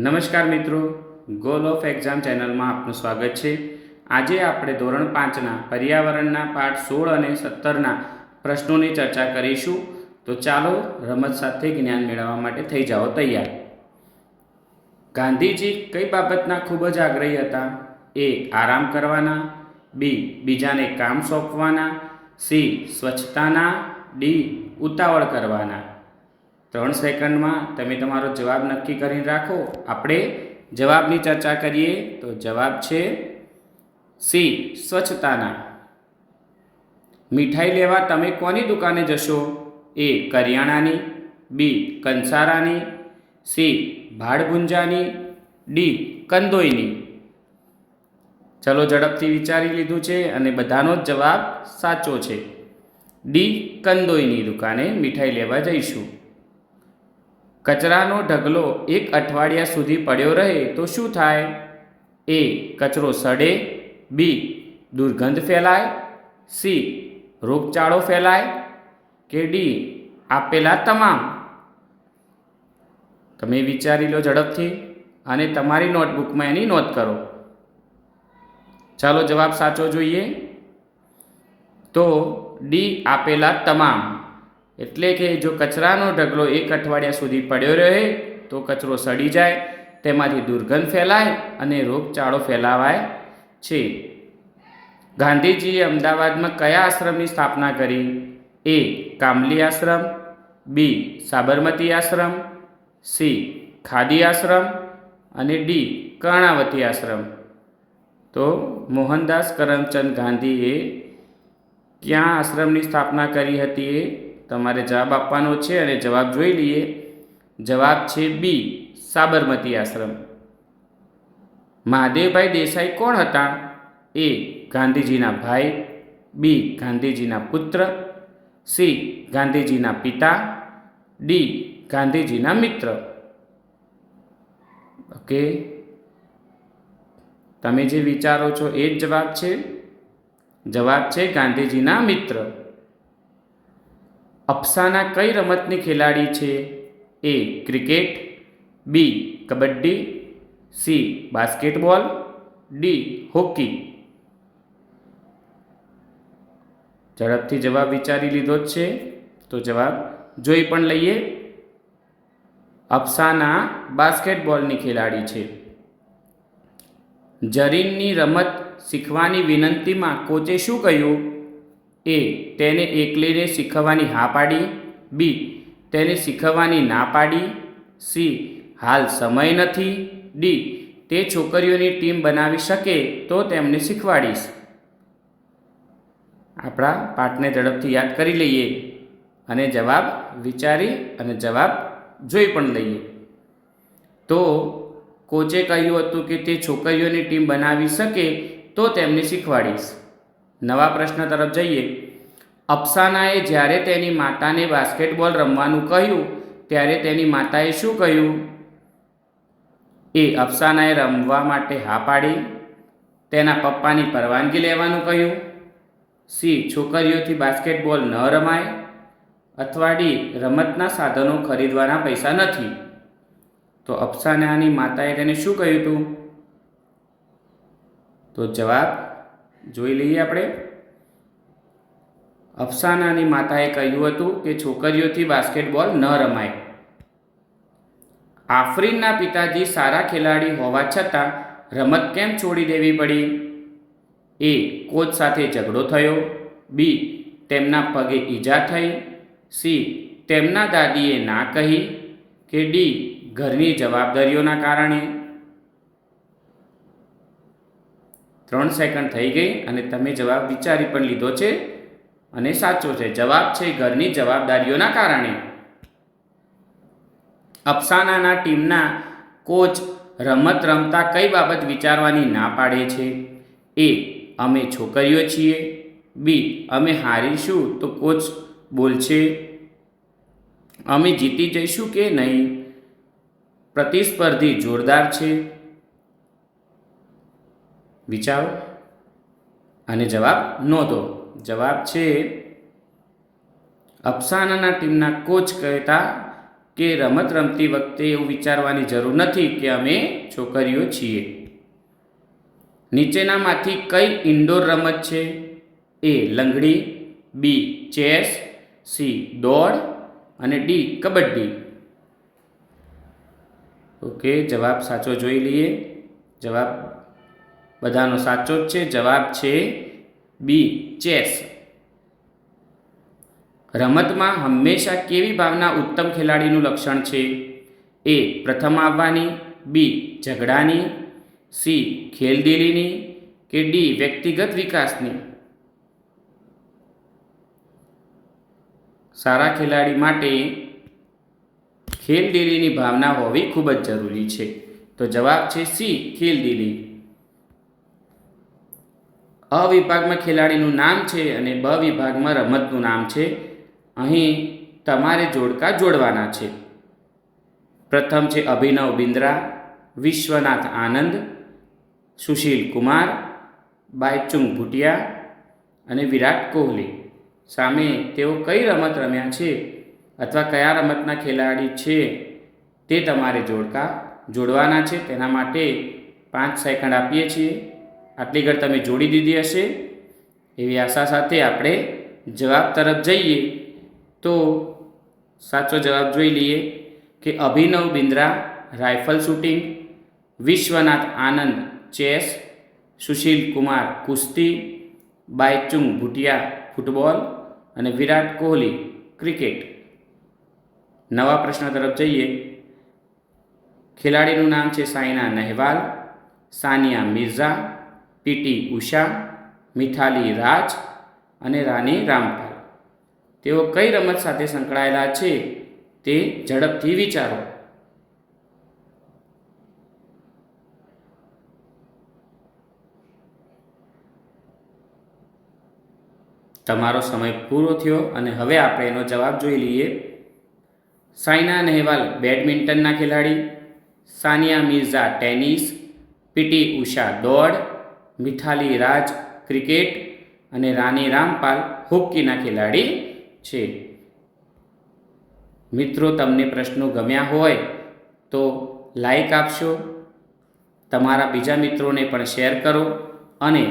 નમસ્કાર મિત્રો, goal of exam ચેનલમાં આપનું સ્વાગત છે। આજે આપણે ધોરણ 5ના પર્યાવરણના પાઠ 16 અને 17ના પ્રશ્નોની ચર્ચા કરીશું। તો ચાલો રમત સાથે જ્ઞાન મેળવવા માટે થઈ જાઓ તૈયાર। ગાંધીજી કઈ બાબતના ખૂબ જ આગ્રહી હતા? એ આરામ કરવાના, બી બીજાને કામ સોંપવાના, સી સ્વચ્છતાના, ડી ઉતાવળ કરવાના। 3 સેકન્ડમાં તમે તમારો જવાબ નક્કી કરીને રાખો। આપણે જવાબની ચર્ચા કરીએ તો જવાબ છે સી સ્વચ્છતાના। મીઠાઈ લેવા તમે કોની દુકાને જશો? એ કરિયાણાની, બી કંસારાની, સી ભાડભુંજાની, ડી કંદોઈની। ચલો ઝડપથી વિચારી લીધું છે અને બધાનો જ જવાબ સાચો છે। ડી કંદોઈની દુકાને મીઠાઈ લેવા જઈશું। કચરાનો ઢગલો 1 અઠવાડિયા સુધી પડ્યો રહે તો શું થાય? એ કચરો સડે, બી દુર્ગંધ ફેલાય, સી રોગચાળો ફેલાય કે ડી આપેલા તમામ। તમે વિચારી લો ઝડપથી અને તમારી નોટબુકમાં એની નોંધ કરો। ચાલો જવાબ સાચો જોઈએ। તો ડી આપેલા તમામ। એટલે કે જો કચરાનો ઢગલો 1 અઠવાડિયા સુધી પડ્યો રહે તો કચરો સડી જાય, તેમાંથી દુર્ગંધ ફેલાય અને રોગચાળો ફેલાવાય છે। ગાંધીજીએ અમદાવાદમાં કયા આશ્રમની સ્થાપના કરી? એ કામલી આશ્રમ, બી સાબરમતી આશ્રમ, સી ખાદી આશ્રમ અને ડી કર્ણાવતી આશ્રમ। તો મોહનદાસ કરમચંદ ગાંધીએ ક્યાં આશ્રમની સ્થાપના કરી હતી? એ તમારે જવાબ આપવાનો છે અને જવાબ જોઈ લઈએ। જવાબ છે બી સાબરમતી આશ્રમ। મહાદેવભાઈ દેસાઈ કોણ હતા? એ ગાંધીજીના ભાઈ, બી ગાંધીજીના પુત્ર, સી ગાંધીજીના પિતા, ડી ગાંધીજીના મિત્ર। ઓકે, તમે જે વિચારો છો એ જ જવાબ છે। જવાબ છે ગાંધીજીના મિત્ર। અફસાના કઈ રમતની ખેલાડી છે? A cricket, B kabaddi, C basketball, D hockey. ઝડપથી જવાબ વિચારી લીધો જ છે તો જવાબ જોઈ પણ લઈએ। અફસાના બાસ્કેટબોલની ખેલાડી છે। જરીનની રમત શીખવાની વિનંતીમાં કોચે શું કહ્યું? એ તેને એકલીને શીખવવાની હા પાડી, બી તેને શીખવવાની ના પાડી, સી હાલ સમય નથી, ડી તે છોકરીઓની ટીમ બનાવી શકે તો તેમને શીખવાડીશ। આપણા પાઠને ઝડપથી યાદ કરી લઈએ અને જવાબ વિચારી અને જવાબ જોઈ પણ લઈએ। તો કોચે કહ્યું હતું કે તે છોકરીઓની ટીમ બનાવી શકે તો તેમને શીખવાડીશ। નવા પ્રશ્ન તરફ જઈએ। અફસાનાએ જ્યારે તેની માતાને બાસ્કેટબોલ રમવાનું કહ્યું ત્યારે તેની માતાએ શું કહ્યું? એ અફસાનાએ રમવા માટે હા પાડી, તેના પપ્પાની પરવાનગી લેવાનું કહ્યું, સી છોકરીઓથી બાસ્કેટબોલ ન રમાય અથવા ડી રમતના સાધનો ખરીદવાના પૈસા નથી। તો અફસાનાની માતાએ તેને શું કહ્યું હતું? તો જવાબ જોઈ લઈએ આપણે। અફસાનાની માતાએ કહ્યું હતું કે છોકરીઓથી બાસ્કેટબોલ ન રમાય। આફરીનના પિતાજી સારા ખેલાડી હોવા છતાં રમત કેમ છોડી દેવી પડી? એ કોચ સાથે ઝઘડો થયો, બી તેમના પગે ઈજા થઈ, સી તેમના દાદીએ ના કહી કે ડી ઘરની જવાબદારીઓના કારણે। 3 સેકન્ડ થઈ ગઈ અને તમે જવાબ વિચારી પણ લીધો છે અને સાચો છે। જવાબ છે ઘરની જવાબદારીઓના કારણે। અફસાનાના ટીમના કોચ રમત રમતા કઈ બાબત વિચારવાની ના પાડે છે? એ અમે છોકરીઓ છીએ, બી અમે હારીશું તો કોચ બોલશે, અમે જીતી જઈશું કે નહીં, પ્રતિસ્પર્ધી જોરદાર છે। વિચારો અને જવાબ નોંધો। જવાબ છે અફસાનાના ટીમના કોચ કહેતા કે રમત રમતી વખતે એવું વિચારવાની જરૂર નથી કે અમે છોકરીઓ છીએ. નીચેનામાંથી કઈ ઇન્ડોર રમત છે? એ લંગડી, બી ચેસ, સી દોડ અને ડી કબડ્ડી. ઓકે, જવાબ સાચો જોઈ લઈએ. જવાબ બધાનો સાચો જ છે. જવાબ છે બી ચેસ. રમતમાં હંમેશા કેવી ભાવના ઉત્તમ ખેલાડીનું લક્ષણ છે? એ પ્રથમ આવવાની, બી ઝઘડાની, સી ખેલદિલીની કે ડી વ્યક્તિગત વિકાસની. સારા ખેલાડી માટે ખેલદિલીની ભાવના હોવી ખૂબ જ જરૂરી છે. તો જવાબ છે સી ખેલદિલી. અ વિભાગમાં ખેલાડીનું નામ છે અને બ વિભાગમાં રમતનું નામ છે. અહીં તમારે જોડકા જોડવાના છે. પ્રથમ છે અભિનવ બિંદ્રા, વિશ્વનાથ આનંદ, સુશીલ કુમાર, બાયચુંગ ભૂટિયા અને વિરાટ કોહલી. સામે તેઓ કઈ રમત રમ્યા છે અથવા કયા રમતના ખેલાડી છે તે તમારે જોડકા જોડવાના છે. તેના માટે 5 સેકન્ડ આપીએ છીએ. આટલી ઘડી તમે જોડી દીધી હશે એવી આશા સાથે આપણે જવાબ તરફ જઈએ. તો સાચો જવાબ જોઈ લઈએ કે અભિનવ બિંદ્રા રાઇફલ શૂટિંગ, વિશ્વનાથ આનંદ ચેસ, સુશીલ કુમાર કુસ્તી, બાયચુંગ ભૂટિયા ફૂટબોલ અને વિરાટ કોહલી ક્રિકેટ. નવા પ્રશ્ન તરફ જઈએ. ખેલાડીનું નામ છે સાયના નહેવાલ, સાનિયા મિર્ઝા, પીટી ઉષા, મિથાલી રાજ અને રાની રામપાલ. તેઓ કઈ રમત સાથે સંકળાયેલા છે તે ઝડપથી વિચારો. તમારો સમય પૂરો થયો અને હવે આપણે એનો જવાબ જોઈ લઈએ. સાયના નહેવાલ બેડમિન્ટનના ખેલાડી, સાનિયા મિર્ઝા ટેનિસ, પીટી ઉષા દોડ, મિથાલી રાજ ક્રિકેટ અને રાની રામપાલ હોકીના ખેલાડી છે. મિત્રો, તમને પ્રશ્નો ગમ્યા હોય તો લાઈક આપશો, તમારા બીજા મિત્રોને પણ શેર કરો અને